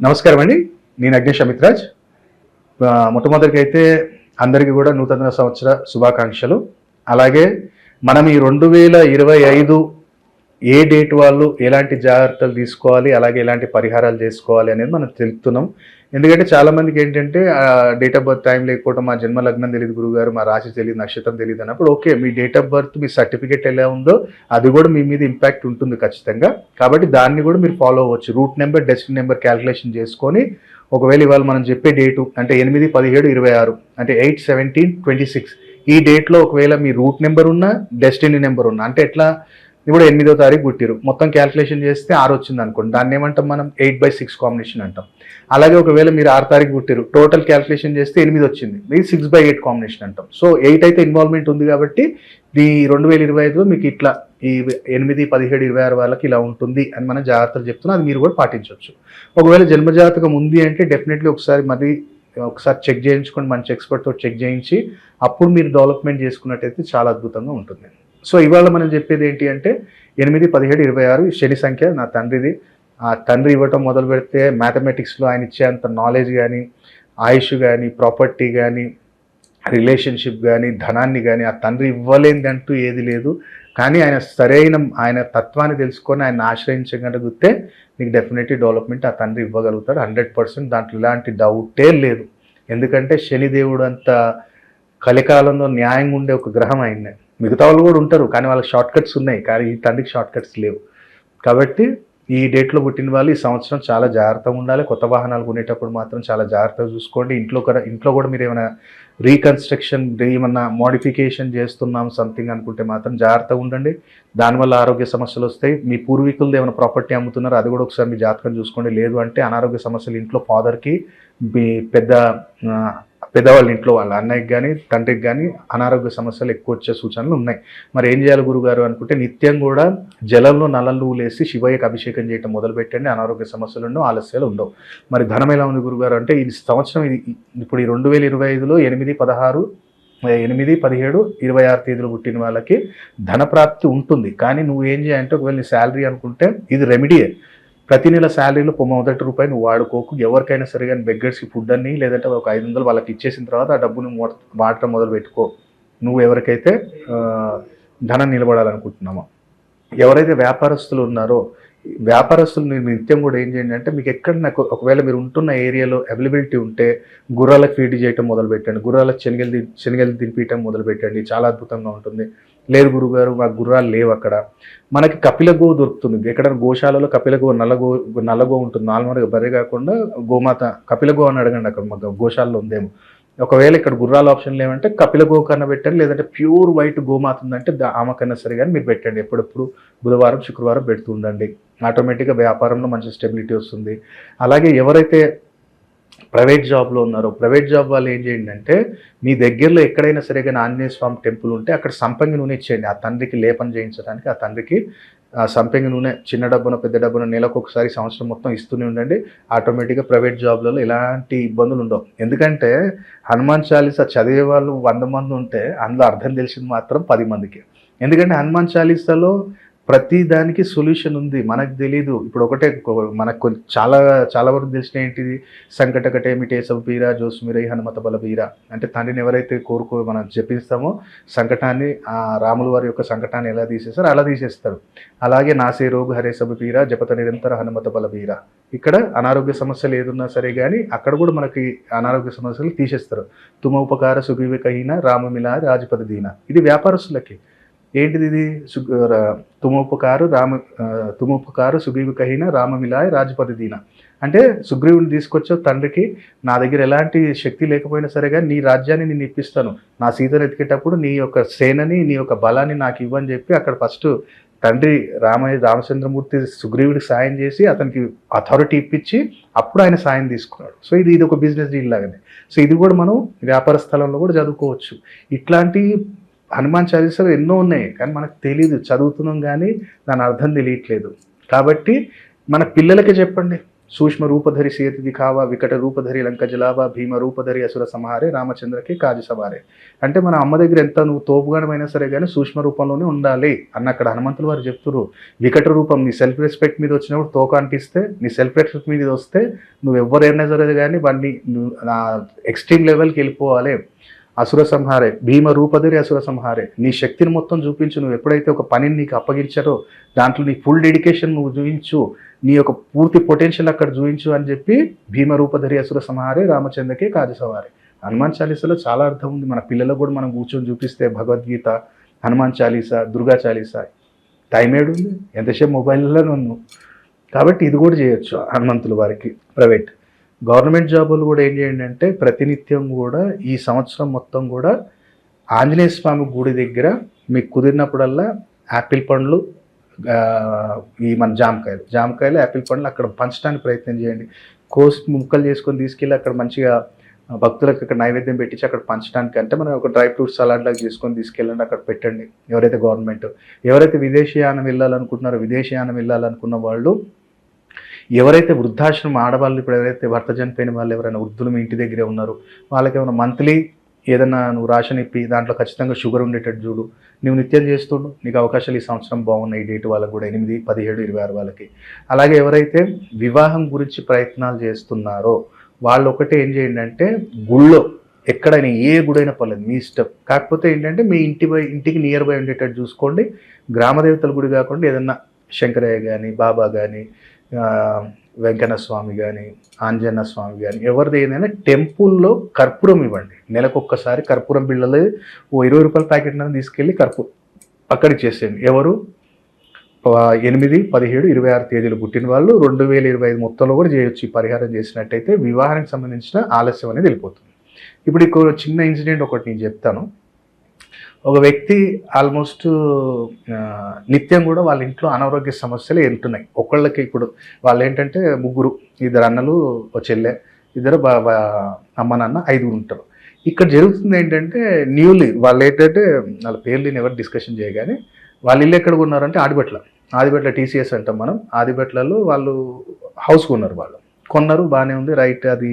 నమస్కారం అండి. నేను అగ్నేష్ అమిత్రాజ్. మొట్టమొదటిగా అయితే అందరికీ కూడా నూతన సంవత్సర శుభాకాంక్షలు. అలాగే మనం ఈ 2025 ఏ డేట్ వాళ్ళు ఎలాంటి జాగ్రత్తలు తీసుకోవాలి, అలాగే ఎలాంటి పరిహారాలు చేసుకోవాలి అనేది మనం తెలుపుతున్నాం. ఎందుకంటే చాలామందికి ఏంటంటే డేట్ ఆఫ్ బర్త్ టైం లేకపోవడం, మా జన్మ లగ్నం తెలియదు గురుగారు, మా రాశి తెలియదు, నక్షత్రం తెలియదు అన్నప్పుడు okay, me date of birth me certificate ఎలా ఉందో అది కూడా మీ మీద ఇంపాక్ట్ ఉంటుంది ఖచ్చితంగా. కాబట్టి దాన్ని కూడా మీరు ఫాలో అవ్వచ్చు. Root number, destiny number calculation చేసుకొని ఒకవేళ ఇవాళ మనం చెప్పే డేటు అంటే 8, 17, 26 అంటే 8, 17, 26 ఈ డేట్లో ఒకవేళ మీ రూట్ నెంబర్ ఉన్నా, డెస్టినీ నెంబర్ ఉన్నా, అంటే ఎట్లా ఇప్పుడు 8వ తారీఖు పుట్టిరు, మొత్తం క్యాల్కులేషన్ చేస్తే 6 వచ్చింది అనుకోండి, దాన్ని ఏమంటాం మనం 8/6 కాంబినేషన్ అంటాం. అలాగే ఒకవేళ మీరు 6 తారీఖు పుట్టిరు, టోటల్ క్యాల్కులేషన్ చేస్తే 8 వచ్చింది, ఇది 6/8 కాంబినేషన్ అంటాం. సో 8 అయితే ఇన్వాల్వ్మెంట్ ఉంది కాబట్టి ఈ 2025లో మీకు ఇట్లా ఈ 8, 17, 26 వాళ్ళకి ఇలా ఉంటుంది అని మనం జాగ్రత్తలు చెప్తున్నాం. అది మీరు కూడా పాటించవచ్చు. ఒకవేళ జన్మజాతకం ఉంది అంటే డెఫినెట్లీ ఒకసారి చెక్ చేయించుకొని మంచి ఎక్స్పర్ట్తో చెక్ చేయించి అప్పుడు మీరు డెవలప్మెంట్ చేసుకున్నట్టయితే చాలా అద్భుతంగా ఉంటుంది. సో ఇవాళ మనం చెప్పేది ఏంటి అంటే 8, 17, 26 శని సంఖ్య నా తండ్రిది. ఆ తండ్రి ఇవ్వటం మొదలు పెడితే మ్యాథమెటిక్స్లో ఆయన ఇచ్చేంత నాలెడ్జ్ కానీ, ఆయుష్ కానీ, ప్రాపర్టీ కానీ, రిలేషన్షిప్ కానీ, ధనాన్ని కానీ ఆ తండ్రి ఇవ్వలేదంటూ ఏది లేదు. కానీ ఆయన తత్వాన్ని తెలుసుకొని ఆయన ఆశ్రయించగలిగితే నీకు డెఫినెట్లీ డెవలప్మెంట్ ఆ తండ్రి ఇవ్వగలుగుతాడు 100%. దాంట్లో ఇలాంటి డౌటే లేదు. ఎందుకంటే శనిదేవుడు అంత కలికాలంలో న్యాయంగా ఉండే ఒక గ్రహం ఆయన్నే. మిగతా వాళ్ళు కూడా ఉంటారు కానీ వాళ్ళకి షార్ట్ కట్స్ ఉన్నాయి, కానీ ఈ తండ్రికి షార్ట్ కట్స్ లేవు. కాబట్టి ఈ డేట్లో పుట్టిన వాళ్ళు ఈ సంవత్సరం చాలా జాగ్రత్తగా ఉండాలి. కొత్త వాహనాలు కొనేటప్పుడు మాత్రం చాలా జాగ్రత్తగా చూసుకోండి. ఇంట్లో కూడా మీరు ఏమైనా రీకన్స్ట్రక్షన్, ఏమన్నా మోడిఫికేషన్ చేస్తున్నాం సంథింగ్ అనుకుంటే మాత్రం జాగ్రత్తగా ఉండండి. దానివల్ల ఆరోగ్య సమస్యలు వస్తాయి. మీ పూర్వీకులది ఏమైనా ప్రాపర్టీ అమ్ముతున్నారు అది కూడా ఒకసారి మీ జాతకం చూసుకోండి. లేదు అంటే అనారోగ్య సమస్యలు ఇంట్లో ఫాదర్కి, మీ పెద్దవాళ్ళ ఇంట్లో వాళ్ళ అన్నయ్యకి కానీ, తండ్రికి కానీ అనారోగ్య సమస్యలు ఎక్కువ వచ్చే సూచనలు ఉన్నాయి. మరి ఏం చేయాలి గురుగారు అనుకుంటే నిత్యం కూడా జలంలో నల్లలు వేసి శివయ్యకి అభిషేకం చేయడం మొదలు పెట్టండి. అనారోగ్య సమస్యలు ఉండవు, ఆలస్యాలు ఉండవు. మరి ధనం ఎలా ఉంది గురుగారు అంటే ఈ సంవత్సరం ఇప్పుడు ఈ 2025లో 8, 17, 26 తేదీలు పుట్టిన వాళ్ళకి ధనప్రాప్తి ఉంటుంది. కానీ నువ్వు ఏం చేయాలంటే ఒకవేళ నీ శాలరీ అనుకుంటే ఇది రెమెడీయే. ప్రతి నెల శాలరీలో మొదటి రూపాయి నువ్వు వాడుకోకు. ఎవరికైనా సరే కానీ బెగ్గర్స్కి ఫుడ్ అని లేదంటే ఒక 500 వాళ్ళకి ఇచ్చేసిన తర్వాత ఆ డబ్బును వాడటం మొదలు పెట్టుకో. నువ్వు ఎవరికైతే ధనం నిలబడాలనుకుంటున్నామో, ఎవరైతే వ్యాపారస్తులు ఉన్నారో వ్యాపారస్తులు మీరు నిత్యం కూడా ఏం చేయండి అంటే మీకు ఎక్కడ ఒకవేళ మీరు ఉంటున్న ఏరియాలో అవైలబిలిటీ ఉంటే గుర్రాలకు ఫీడ్ చేయటం మొదలు పెట్టండి. గుర్రాలకు శనగలు తినిపించడం మొదలు పెట్టండి. చాలా అద్భుతంగా ఉంటుంది. లేదు గురుగారు మాకు గుర్రాలు లేవు, అక్కడ మనకి కపిలగో దొరుకుతుంది. ఎక్కడైనా గోశాలలో కపిలగో, నల్లగో ఉంటుంది. నార్మల్గా బర్రె కాకుండా గోమాత కపిలగో అని అడగండి, అక్కడ మాకు గోశాలలో ఉందేమో. ఒకవేళ ఇక్కడ గుర్రాల ఆప్షన్ లేవంటే కపిలగో కన్నా పెట్టండి. లేదంటే ప్యూర్ వైట్ గోమాత ఉందంటే ఆమెకన్నా సరే కానీ మీరు పెట్టండి. ఎప్పుడెప్పుడు బుధవారం, శుక్రవారం పెడుతూ ఉండండి. ఆటోమేటిక్గా వ్యాపారంలో మంచి స్టెబిలిటీ వస్తుంది. అలాగే ఎవరైతే ప్రైవేట్ జాబ్లో ఉన్నారో ప్రైవేట్ జాబ్ వాళ్ళు ఏం చేయండి అంటే మీ దగ్గరలో ఎక్కడైనా సరే కానీ ఆంజనేయ స్వామి టెంపుల్ ఉంటే అక్కడ సంపంగి నూనె ఇచ్చేయండి. ఆ తండ్రికి లేపన చేయించడానికి ఆ తండ్రికి సంపంగి నూనె చిన్న డబ్బున పెద్ద డబ్బున నెలకు ఒకసారి సంవత్సరం మొత్తం ఇస్తూనే ఉండండి. ఆటోమేటిక్గా ప్రైవేట్ జాబ్లలో ఎలాంటి ఇబ్బందులు ఉండవు. ఎందుకంటే హనుమాన్ చాలీసా చదివే వాళ్ళు 100 మంది ఉంటే అందులో అర్థం తెలిసింది మాత్రం 10 మందికి. ఎందుకంటే హనుమాన్ చాలీసాలో ప్రతి దానికి సొల్యూషన్ ఉంది, మనకు తెలీదు. ఇప్పుడు ఒకటే మనకు చాలా చాలా వరకు తెలిసిన ఏంటిది, సంకటకటేమిటే సబీరా జోస్మిరై హనుమత బలబీరా అంటే తండ్రిని ఎవరైతే మనం జపిస్తామో సంకటాన్ని, ఆ రాముల వారి యొక్క సంకటాన్ని ఎలా తీసేస్తారో అలా తీసేస్తారు. అలాగే నాసే రోగ హరే సబీరా జపత నిరంతర హనుమత బలబీరా. ఇక్కడ అనారోగ్య సమస్యలు ఏదున్నా సరే కానీ అక్కడ కూడా మనకి అనారోగ్య సమస్యలు తీసేస్తారు. తుమ ఉపకార సుఖీవికహీన రామమిలా రాజపద దీన. ఇది వ్యాపారస్తులకి. ఏంటిది ఇది? తుమోపకారు సుగ్రీవికహీన రామమిలాయ రాజపది దీన అంటే సుగ్రీవుని తీసుకొచ్చే తండ్రికి నా దగ్గర ఎలాంటి శక్తి లేకపోయినా సరే కానీ నీ రాజ్యాన్ని నేను ఇప్పిస్తాను, నా సీతను ఎతికేటప్పుడు నీ యొక్క సేనని, నీ యొక్క బలాన్ని నాకు ఇవ్వని చెప్పి అక్కడ ఫస్ట్ తండ్రి రామచంద్రమూర్తి సుగ్రీవుడికి సాయం చేసి అతనికి అథారిటీ ఇప్పించి అప్పుడు ఆయన సాయం తీసుకున్నాడు. సో ఇది ఒక బిజినెస్ డీల్ లాగానే. సో ఇది కూడా మనం వ్యాపార స్థలంలో కూడా చదువుకోవచ్చు. ఇట్లాంటి హనుమాన్ చాలీసాలు ఎన్నో ఉన్నాయి కానీ మనకు తెలియదు, చదువుతున్నాం కానీ దాని అర్థం తెలియట్లేదు. కాబట్టి మన పిల్లలకి చెప్పండి. సూక్ష్మ రూపధరి సేతు దిఖావా వికట రూపధరి లంక జలావా భీమ రూపధరి అసుర సంహారే రామచంద్రకి కాజి సవారే. అంటే మన అమ్మ దగ్గర ఎంత నువ్వు తోపుగానమైనా సరే కానీ సూక్ష్మ రూపంలోనే ఉండాలి అన్న అక్కడ హనుమంతులు వారు చెప్తున్నారు. వికట రూపం నీ సెల్ఫ్ రెస్పెక్ట్ మీద వచ్చినప్పుడు తోక అంటిస్తే, నీ సెల్ఫ్ రెస్పెక్ట్ మీద వస్తే నువ్వు ఎవరైనా సరే కానీ వాడిని ఎక్స్ట్రీమ్ లెవెల్కి వెళ్ళిపోవాలి. అసుర సంహారే భీమ రూపధరి అసుర సంహారే. నీ శక్తిని మొత్తం చూపించు. నువ్వు ఎప్పుడైతే ఒక పనిని నీకు అప్పగించారో దాంట్లో నీ ఫుల్ డెడికేషన్ నువ్వు చూపించు, నీ యొక్క పూర్తి పొటెన్షియల్ అక్కడ చూపించు అని చెప్పి భీమ రూపధరి అసుర సంహారే రామచంద్రకే కాజి సవారే. హనుమాన్ చాలీసాలో చాలా అర్థం ఉంది. మన పిల్లలకు కూడా మనం కూర్చొని చూపిస్తే భగవద్గీత, హనుమాన్ చాలీసా, దుర్గా చాలీసా, టైం ఏడుంది, ఎంతసేపు మొబైల్లో నన్ను. కాబట్టి ఇది కూడా చేయొచ్చు హనుమంతుల వారికి. ప్రైవేట్ గవర్నమెంట్ జాబులు కూడా ఏం చేయండి అంటే ప్రతినిత్యం కూడా ఈ సంవత్సరం మొత్తం కూడా ఆంజనేయ స్వామి గుడి దగ్గర మీకు కుదిరినప్పుడల్లా యాపిల్ పండ్లు, ఈ మన జామకాయలు యాపిల్ పండ్లు అక్కడ పంచడానికి ప్రయత్నం చేయండి. ముక్కలు చేసుకొని తీసుకెళ్ళి అక్కడ మంచిగా భక్తులకు అక్కడ నైవేద్యం పెట్టించి అక్కడ పంచడానికి, అంటే మనం ఒక డ్రై ఫ్రూట్ సలాడ్ లాగా చేసుకొని తీసుకెళ్ళండి, అక్కడ పెట్టండి. ఎవరైతే గవర్నమెంట్, ఎవరైతే విదేశీయానం వెళ్ళాలనుకుంటున్నారో విదేశీయానం వెళ్ళాలనుకున్న వాళ్ళు, ఎవరైతే వృద్ధాశ్రమం ఆడవాళ్ళు, ఇప్పుడు ఎవరైతే భర్త చనిపోయిన వాళ్ళు ఎవరైనా వృద్ధులు మీ ఇంటి దగ్గరే ఉన్నారు, వాళ్ళకి ఏమైనా మంత్లీ ఏదైనా నువ్వు రాషన్ ఇప్పి దాంట్లో ఖచ్చితంగా షుగర్ ఉండేటట్టు చూడు. నువ్వు నిత్యం చేస్తుండు, నీకు అవకాశాలు ఈ సంవత్సరం బాగున్నాయి. డేట్ వాళ్ళకు కూడా 8, 17, 26 వాళ్ళకి. అలాగే ఎవరైతే వివాహం గురించి ప్రయత్నాలు చేస్తున్నారో వాళ్ళు ఒకటే ఏం చేయండి అంటే గుళ్ళో ఎక్కడైనా ఏ గుడైనా పర్లేదు మీ ఇష్టం, కాకపోతే ఏంటంటే మీ ఇంటికి నియర్ బై ఉండేటట్టు చూసుకోండి. గ్రామదేవతల గుడి కాకుండా ఏదన్నా శంకరయ్య కానీ, బాబా కానీ, వెంకన్న స్వామి కానీ, ఆంజనేయ స్వామి కానీ, ఎవరిది ఏదైనా టెంపుల్లో కర్పూరం ఇవ్వండి. నెలకొక్కసారి కర్పూరం బిళ్ళలు ఓ 20 రూపాయల ప్యాకెట్ తీసుకెళ్ళి కర్పూరం అక్కడికి చేసేయండి. ఎవరు 8, 17, 26 తేదీలు పుట్టిన వాళ్ళు 2025 మొత్తంలో కూడా చేయొచ్చు. ఈ పరిహారం చేసినట్టయితే వివాహానికి సంబంధించిన ఆలస్యం అనేది వెళ్ళిపోతుంది. ఇప్పుడు ఇంకో చిన్న ఇన్సిడెంట్ ఒకటి నేను చెప్తాను. ఒక వ్యక్తి ఆల్మోస్ట్ నిత్యం కూడా వాళ్ళ ఇంట్లో అనారోగ్య సమస్యలు ఉంటున్నాయి. ఒకళ్ళకి ఇప్పుడు వాళ్ళు ఏంటంటే 3, 2 అన్నలు, ఒక చెల్లె, 2 అమ్మ నాన్న, 5 ఉంటారు. ఇక్కడ జరుగుతుంది ఏంటంటే న్యూలీ వాళ్ళు ఏంటంటే వాళ్ళ పేర్లు నేను ఎవరు డిస్కషన్ చేయగానే వాళ్ళు ఇల్లు ఎక్కడ ఉన్నారంటే ఆదిబెట్ల టీసీఎస్ అంటాం మనం. ఆదిబెట్లలో వాళ్ళు హౌస్ కొన్నారు, బాగానే ఉంది, రైట్. అది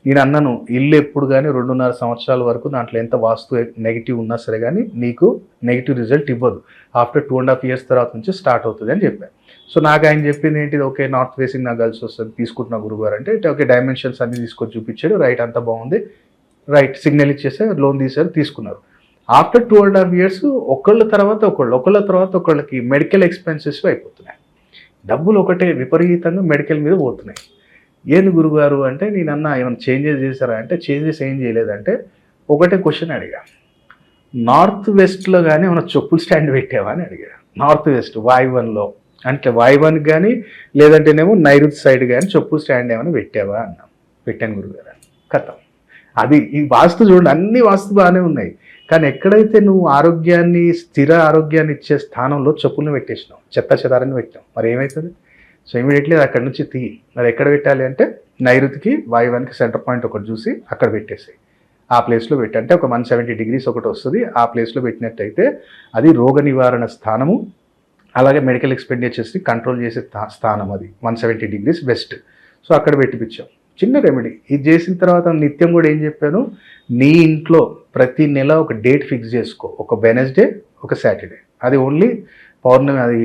నేను అన్నాను, ఇల్లు ఎప్పుడు కానీ 2.5 సంవత్సరాల వరకు దాంట్లో ఎంత వాస్తు నెగిటివ్ ఉన్నా సరే కానీ నీకు నెగిటివ్ రిజల్ట్ ఇవ్వదు. ఆఫ్టర్ 2.5 years తర్వాత నుంచి స్టార్ట్ అవుతుంది అని చెప్పాను. సో నాకు ఆయన చెప్పింది ఏంటిది, ఓకే నార్త్ ఫేసింగ్ నాకు కలిసి వస్తుంది, తీసుకుంటున్నా గురుగారు అంటే, ఓకే డైమెన్షన్స్ అన్ని తీసుకొని చూపించాడు, రైట్ అంతా బాగుంది, రైట్ సిగ్నల్ ఇచ్చేస్తే లోన్ తీసుకున్నారు. ఆఫ్టర్ 2.5 years ఒకళ్ళ తర్వాత ఒకళ్ళకి మెడికల్ ఎక్స్పెన్సెస్ అయిపోతున్నాయి. డబ్బులు ఒకటే విపరీతంగా మెడికల్ మీద పోతున్నాయి. ఏంది గురుగారు అంటే, నేనన్నా ఏమైనా చేంజెస్ చేశారా అంటే, చేంజెస్ ఏం చేయలేదంటే ఒకటే క్వశ్చన్ అడిగా, నార్త్ వెస్ట్లో కానీ ఏమైనా చెప్పులు స్టాండ్ పెట్టావా అని అడిగా. నార్త్ వెస్ట్ వాయువన్లో అంటే వాయువన్కి కానీ లేదంటేనేమో నైరుతి సైడ్ కానీ చెప్పులు స్టాండ్ ఏమైనా పెట్టావా అన్నా. పెట్టాను గురుగారు కథం. అది ఈ వాస్తు చూడండి, అన్ని వాస్తు బాగానే ఉన్నాయి, కానీ ఎక్కడైతే నువ్వు స్థిర ఆరోగ్యాన్ని ఇచ్చే స్థానంలో చెప్పులను పెట్టేసినావు, చెత్తాన్ని పెట్టావు, మరి ఏమవుతుంది? సో ఇమీడియట్లీ అక్కడి నుంచి మరి ఎక్కడ పెట్టాలి అంటే నైరుతికి వాయువానికి సెంటర్ పాయింట్ ఒకటి చూసి అక్కడ పెట్టేసి ఆ ప్లేస్లో పెట్టి, అంటే ఒక 170 degrees ఒకటి వస్తుంది, ఆ ప్లేస్లో పెట్టినట్టయితే అది రోగ నివారణ స్థానము, అలాగే మెడికల్ ఎక్స్పెండిచర్స్ని కంట్రోల్ చేసే స్థానం. అది 170 degrees వెస్ట్. సో అక్కడ పెట్టిపించాం. చిన్న రెమెడీ. ఇది చేసిన తర్వాత నిత్యం కూడా ఏం చెప్పాను, నీ ఇంట్లో ప్రతి నెల ఒక డేట్ ఫిక్స్ చేసుకో, ఒక వెనస్డే, ఒక సాటర్డే. అది ఓన్లీ పౌర్ణమి, అది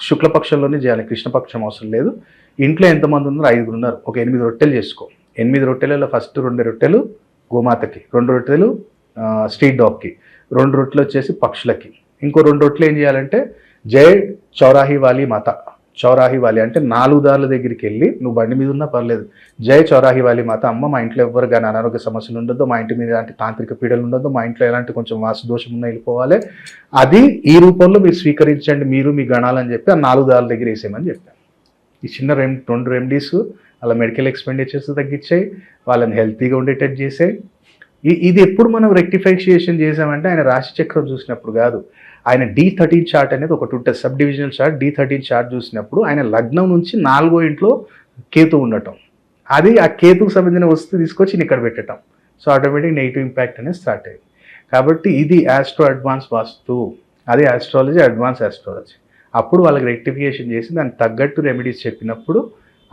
శుక్లపక్షంలోనే చేయాలి, కృష్ణపక్షం అవసరం లేదు. ఇంట్లో ఎంతమంది ఉన్నారు, 5 ఉన్నారు, ఒక 8 రొట్టెలు చేసుకో. 8 రొట్టెలలో ఫస్ట్ 2 రొట్టెలు గోమాతకి, 2 రొట్టెలు స్ట్రీట్ డాగ్కి, 2 రొట్టెలు వచ్చేసి పక్షులకి, ఇంకో 2 రొట్టెలు ఏం చేయాలంటే జై చౌరాహి వాలి మాత. చౌరాహి వాలి అంటే 4 దారుల దగ్గరికి వెళ్ళి, నువ్వు బండి మీద ఉన్నా పర్లేదు, జై చౌరాహి వాలి మాత, అమ్మ మా ఇంట్లో ఎవ్వరు కానీ అనారోగ్య సమస్యలు ఉండొద్దు, మా ఇంటి మీద ఎలాంటి తాంత్రిక పీడలు ఉండొద్దు, మా ఇంట్లో ఎలాంటి కొంచెం వాస్తు దోషం ఉన్నా వెళ్ళిపోవాలి, అది ఈ రూపంలో మీరు స్వీకరించండి, మీరు మీ గణాలని చెప్పి ఆ 4 దారుల దగ్గర వేసేయమని చెప్పాను. ఈ చిన్న 2 రెమెడీస్ అలా మెడికల్ ఎక్స్పెండిచర్స్ తగ్గించాయి, వాళ్ళని హెల్తీగా ఉండేటట్టు చేసాయి. ఇది ఎప్పుడు మనం రెక్టిఫికేషన్ చేసామంటే ఆయన రాశి చక్రం చూసినప్పుడు కాదు, ఆయన D13 చార్ట్ అనేది ఒకటి ఉంటుంది, sub divisional chart. D13 chart చూసినప్పుడు ఆయన లగ్నం నుంచి 4వ ఇంట్లో కేతు ఉండటం, అది ఆ కేతుకు సంబంధించిన వస్తువు తీసుకొచ్చి ఇక్కడ పెట్టడం. సో ఆటోమేటిక్ నెగిటివ్ ఇంపాక్ట్ అనేది స్టార్ట్ అయ్యింది. కాబట్టి ఇది ఆస్ట్రో అడ్వాన్స్ వాస్తు, అది ఆస్ట్రాలజీ, అడ్వాన్స్ ఆస్ట్రాలజీ. అప్పుడు వాళ్ళకి రెక్టిఫికేషన్ చేసి దానికి తగ్గట్టు రెమెడీస్ చెప్పినప్పుడు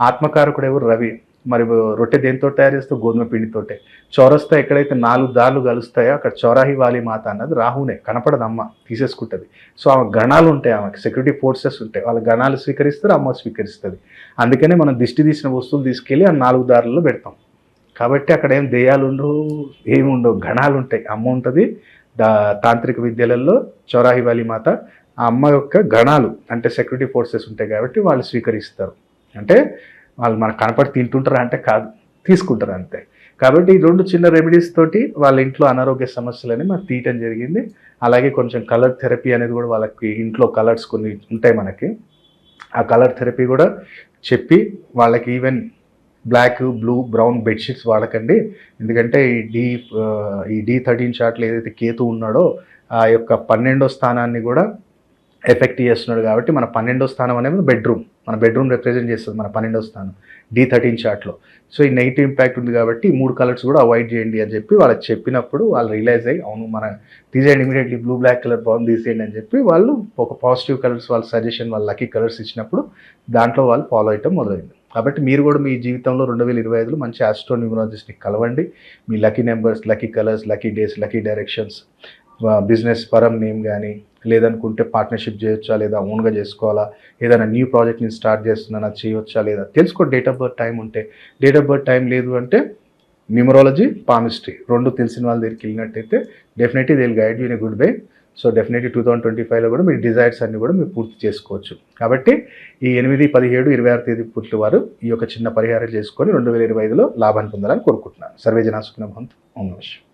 ఆత్మకారకుడు ఎవరు? రవి. మరి రొట్టె దేనితో తయారు చేస్తే గోధుమ పిండితోటే. చౌరస్తా ఎక్కడైతే 4 దారులు కలుస్తాయో అక్కడ చౌరాహి వాలి మాత అన్నది రాహునే, కనపడదు అమ్మ, తీసేసుకుంటుంది. సో ఆమె గణాలు ఉంటాయి, ఆమెకి సెక్యూరిటీ ఫోర్సెస్ ఉంటాయి, వాళ్ళ గణాలు స్వీకరిస్తారు, అమ్మ స్వీకరిస్తుంది. అందుకనే మనం దిష్టి తీసిన వస్తువులు తీసుకెళ్ళి ఆ 4 దారుల్లో పెడతాం. కాబట్టి అక్కడ ఏం దెయ్యాలు ఉండవు, ఏమి ఉండవు, గణాలు ఉంటాయి. అమ్మ ఉంటుంది తాంత్రిక విద్యలలో, చౌరాహి వాలి మాత. ఆ అమ్మ యొక్క గణాలు అంటే సెక్యూరిటీ ఫోర్సెస్ ఉంటాయి కాబట్టి వాళ్ళు స్వీకరిస్తారు. అంటే వాళ్ళు మనకు కనపడి తింటుంటారు అంటే కాదు, తీసుకుంటారు అంతే. కాబట్టి ఈ 2 చిన్న రెమెడీస్ తోటి వాళ్ళ ఇంట్లో అనారోగ్య సమస్యలని మనకు తీయటం జరిగింది. అలాగే కొంచెం కలర్ థెరపీ అనేది కూడా, వాళ్ళకి ఇంట్లో కలర్స్ కొన్ని ఉంటాయి మనకి, ఆ కలర్ థెరపీ కూడా చెప్పి వాళ్ళకి even black, blue, brown bedsheets వాడకండి. ఎందుకంటే ఈ D13 చార్ట్లో ఏదైతే కేతు ఉన్నాడో ఆ యొక్క 12వ స్థానాన్ని కూడా ఎఫెక్ట్ చేస్తున్నాడు. కాబట్టి మన 12వ స్థానం అనేది బెడ్రూమ్, మన బెడ్రూమ్ రిప్రజెంట్ చేస్తుంది మన 12వ స్థానం D13 చార్ట్లో. సో ఈ నెగిటివ్ ఇంపాక్ట్ ఉంది కాబట్టి 3 కలర్స్ కూడా అవాయిడ్ చేయండి అని చెప్పి వాళ్ళకి చెప్పినప్పుడు వాళ్ళు రియలైజ్ అయ్యి, అవును మన తీసేయండి ఇమీడియట్లీ, బ్లూ బ్లాక్ కలర్ బాగుంది తీసేయండి అని చెప్పి వాళ్ళు ఒక పాజిటివ్ కలర్స్ వాళ్ళ సజెషన్, వాళ్ళ లక్కీ కలర్స్ ఇచ్చినప్పుడు దాంట్లో వాళ్ళు ఫాలో అయ్యటం మొదలైంది. కాబట్టి మీరు కూడా మీ జీవితంలో 2025లో మంచి ఆస్ట్రో న్యూమరాలజిస్ట్ని కలవండి. మీ lucky numbers, lucky colours, lucky days, lucky directions, business పరం నేమ్ కానీ, లేదనుకుంటే పార్ట్నర్షిప్ చేయొచ్చా లేదా ఓన్గా చేసుకోవాలా, ఏదైనా న్యూ ప్రాజెక్ట్ని స్టార్ట్ చేస్తున్నాను అది చేయొచ్చా లేదా తెలుసుకో. డేట్ ఆఫ్ బర్త్ టైం ఉంటే, డేట్ ఆఫ్ బర్త్ టైం లేదు అంటే న్యూమరాలజీ, పామిస్ట్రీ 2 తెలిసిన వాళ్ళ దగ్గరికి వెళ్ళినట్టయితే definitely they will guide you in a good way. So definitely 2025లో కూడా మీ డిజైర్స్ అన్ని కూడా మీరు పూర్తి చేసుకోవచ్చు. కాబట్టి ఈ 8, 17, 26 తేదీ పుట్టిన వారు ఈ యొక్క చిన్న పరిహారం చేసుకొని 2025లో లాభాన్ని పొందాలని కోరుకుంటున్నాను. సర్వే జనా సుఖినో భవంతు. ఓం నమః శివాయ.